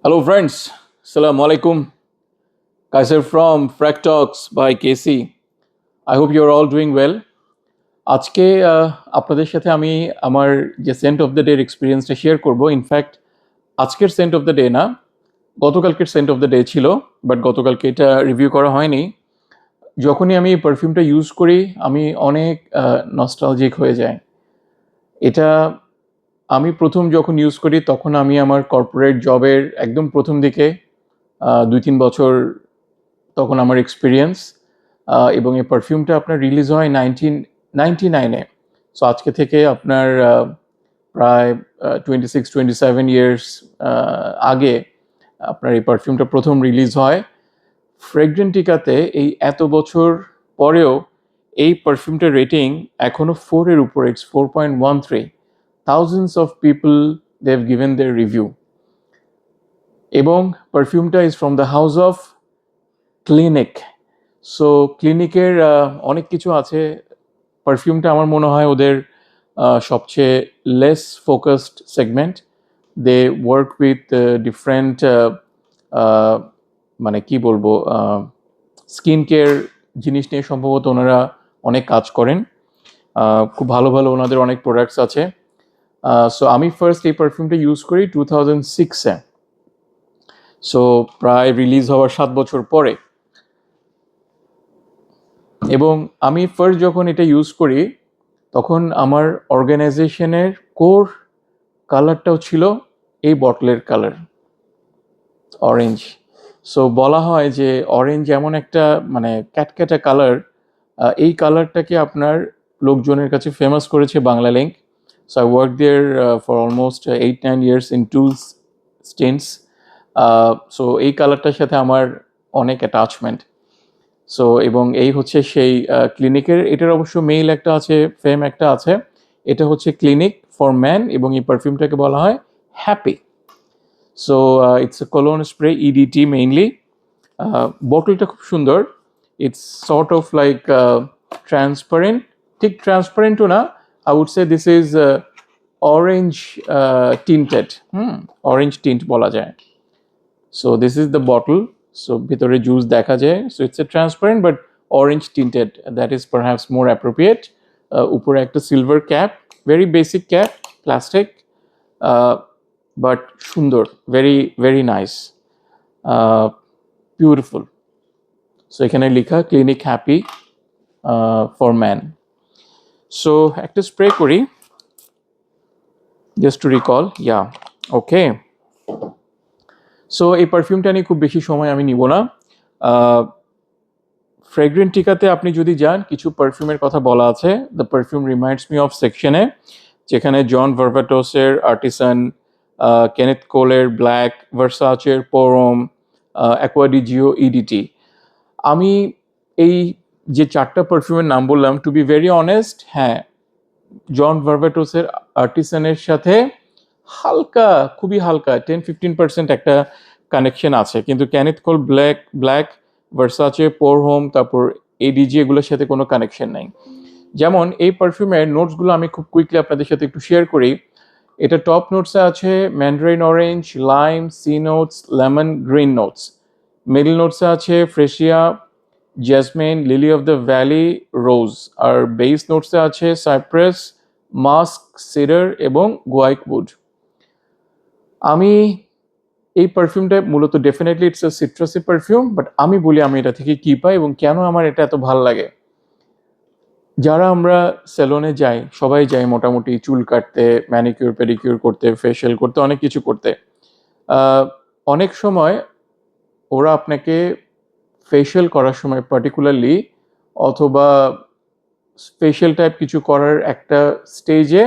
Hello, friends. Assalamu alaikum. Kaiser from Frack Talks by KC. I hope you're all doing well. আজকে আপনাদের সাথে আমি আমার যে সেন্ট অফ দ্য ডে এক্সপিরিয়েন্সটা শেয়ার করব। ইনফ্যাক্ট আজকের সেন্ট অফ দ্য ডে না, গতকালকের সেন্ট অফ দ্য ডে ছিল, বাট গতকালকে এটা রিভিউ করা হয়নি। যখনই আমি পারফিউমটা ইউজ করি আমি অনেক নস্টালজিক হয়ে যাই। এটা আমি প্রথম যখন ইউজ করি তখন আমি আমার কর্পোরেট জবের একদম প্রথম দিকে 2-3 বছর তখন আমার এক্সপিরিয়েন্স। এবং এই পারফিউমটা আপনার রিলিজ হয় 1999-এ। সো আজকে থেকে আপনার প্রায় 26-27 ইয়ার্স আগে আপনার এই পারফিউমটা প্রথম রিলিজ হয়। ফ্রেগরেন্টিকাতে এই এত বছর পরেও এই পারফিউমটার রেটিং এখনো 4-এর উপরে, it's 4.13। Thousands of people they have given their review. এবং পারফিউমটা is from the house of Clinique. So ক্লিনিকের অনেক কিছু আছে। পারফিউমটা আমার মনে হয় ওদের সবচেয়ে less focused segment. They work with different মানে কি বলবো, স্কিন কেয়ার জিনিস নিয়ে সম্ভবত ওনারা অনেক কাজ করেন। খুব ভালো ভালো ওনাদের অনেক প্রোডাক্টস আছে। সো আমি ফার্স্ট এই পারফিউমটা ইউজ করি 2006-এ। সো প্রায় রিলিজ হওয়ার 7 বছর পরে। এবং আমি ফার্স্ট যখন এটা ইউজ করি তখন আমার অর্গানাইজেশনের কোর কালারটাও ছিল এই বটলের কালার, অরেঞ্জ। সো বলা হয় যে অরেঞ্জ এমন একটা মানে ক্যাটক্যাটা কালার, এই কালারটাকে আপনার লোকজনের কাছে ফেমাস করেছে Banglalink. So I work there for almost 8-9 years in 2 stents. So এই কালারটার সাথে আমার অনেক অ্যাটাচমেন্ট। সো এবং এই হচ্ছে সেই ক্লিনিকের, এটার অবশ্য মেইল একটা আছে, ফেম একটা আছে। এটা হচ্ছে ক্লিনিক ফর ম্যান এবং এই পারফিউমটাকে বলা হয় happy. So it's a cologne spray, EDT mainly. বটলটা খুব সুন্দর। It's sort of like transparent, ঠিক ট্রান্সপারেন্টও না। I would say this is orange tinted, orange tint বলা যায়। So this is the bottle. So ভিতরে জুস দেখা যায়। So it's a transparent but orange tinted, that is perhaps more appropriate. উপরে একটা silver cap, very basic cap, plastic, but সুন্দর, very very nice, beautiful. So এখানে লেখা clinic happy for man. So একটা spray করি just two recall. ইয়া, ওকে। So এই পারফিউমটা নিয়ে খুব বেশি সময় আমি নিব না। ফ্রেগরেন্টিকাতে আপনি যদি যান, কিছু পারফিউমের কথা বলা আছে। The perfume reminds me of সেকশনে, যেখানে জন ভার্ভাটোসের আর্টিসান, কেনেথ কোলের ব্ল্যাক, ভার্সাচের পোরোম, অ্যাকোয়াডিজিও ইডিটি। আমি এই যে 4টা পারফিউমের নাম বললাম, টু বি ভেরি অনেস্ট, হ্যাঁ, জন ভার্ভাটোসের আর্টিসানের সাথে হালকা, খুবই হালকা 10-15% একটা কানেকশন আছে, কিন্তু ক্যানেথ কোল ব্ল্যাক, ভার্সাচে, পোরহোম, তারপর এডিজি, এগুলোর সাথে কোনো কানেকশন নাই। যেমন এই পারফিউমের নোটসগুলো আমি খুব কুইকলি আপনাদের সাথে একটু শেয়ার করি। এটা টপ নোটসে আছে mandarin orange, lime, sea notes, lemon, green notes. Middle নোটসে আছে freesia, jasmine, lily of the valley, rose. আর বেস নোটসে আছে সাইপ্রাস, মাস্ক, সিডার এবং গুয়াইকউড। আমি এই পারফিউমটা মূলত definitely it's a citrusy perfume, but আমি বলি আমি এটা থেকে কী পাই এবং কেন আমার এটা এত ভালো লাগে। যারা আমরা সেলুনে যাই, সবাই যাই মোটামুটি চুল কাটতে, ম্যানিকিউর পেডিকিউর করতে, ফেশিয়াল করতে, অনেক কিছু করতে। অনেক সময় ওরা আপনাকে ফেশিয়াল করার সময় পার্টিকুলারলি, অথবা ফেশিয়াল টাইপ কিছু করার একটা স্টেজে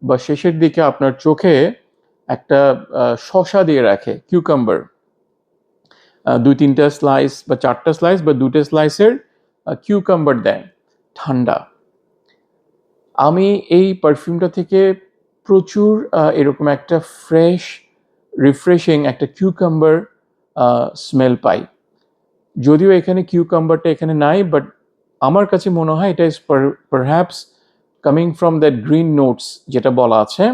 বা শেষের দিকে আপনার চোখে একটা শসা দিয়ে রাখে, কিউকাম্বার। 2-3টা স্লাইস বা 4টা স্লাইস বা 2টা স্লাইসের কিউকাম্বার দেয় ঠান্ডা। আমি এই পারফিউমটা থেকে প্রচুর এরকম একটা ফ্রেশ, রিফ্রেশিং একটা কিউকাম্বার স্মেল পাই। যদিও এখানে কিউকাম্বারটা এখানে নাই, বাট আমার কাছে মনে হয় এটা is perhaps coming from that green notes যেটা বলা আছে।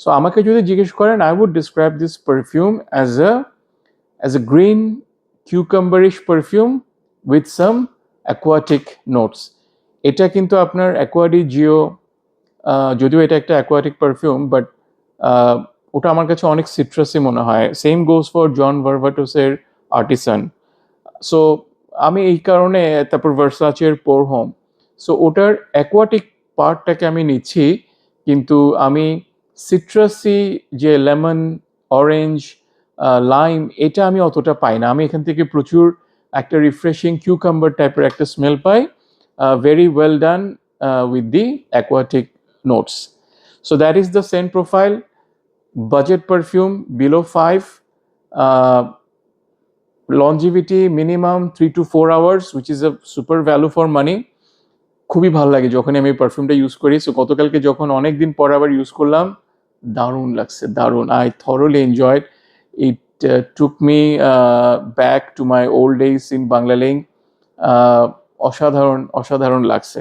সো আমাকে যদি জিজ্ঞেস করেন, I would describe this perfume as a green cucumberish perfume with some aquatic notes. এটা কিন্তু আপনার অ্যাকোয়াডি জিও, যদিও এটা একটা অ্যাকোয়াটিক পারফিউম, বাট ওটা আমার কাছে অনেক সিট্রাসি মনে হয়। সেম গোজ ফর জন ভার্ভাটোসের আর্টিসান। সো আমি এই কারণে, তারপর ভার্সাচের পোর হোম, সো ওটার অ্যাকোয়াটিক পার্টটাকে আমি নিচ্ছি, কিন্তু আমি সিট্রাসি যে লেমন, অরেঞ্জ, লাইম, এটা আমি অতটা পাই না। আমি এখান থেকে প্রচুর একটা রিফ্রেশিং কিউকাম্বার টাইপের একটা স্মেল পাই, very well done with the aquatic notes. So that is the scent profile, budget perfume below 5, longevity minimum 3 to 4 hours, which is a super value for money. খুবই ভালো লাগে যখন আমি পারফিউমটা ইউজ করি। So গতকালকে যখন অনেকদিন পর আবার ইউজ করলাম, দারুণ লাগছে, দারুণ। I thoroughly enjoyed it, took me back to my old days in Banglalink. অসাধারণ অসাধারণ লাগছে,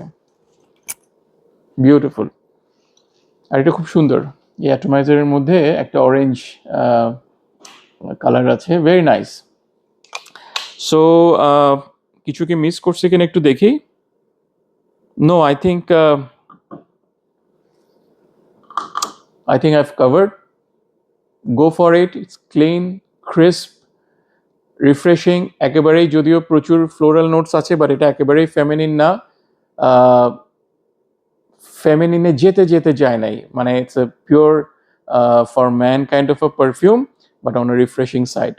বিউটিফুল। আর এটা খুব সুন্দর, এই অ্যাটমাইজারের মধ্যে একটা অরেঞ্জ কালার আছে, ভেরি নাইস। সো কিছু কি মিস করছি কিনা একটু দেখি। No, I think I've covered. Go for it. It's clean, crisp, refreshing. একেবারেই, যদিও প্রচুর ফ্লোরাল নোটস আছে, বাট এটা একেবারেই ফেমিনিন না, ফেমিনিনে যেতে যেতে যায় নাই, মানে it's a pure for man kind of a perfume, but on a refreshing side.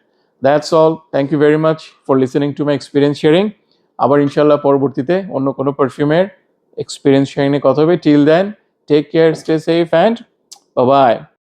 That's all. Thank you very much for listening to my experience sharing. আবার ইনশাল্লাহ পরবর্তীতে অন্য কোনো পারফিউমের এক্সপিরিয়েন্স শেয়ারিংয়ে কথা হবে। Till then, take care, stay safe, and bye by.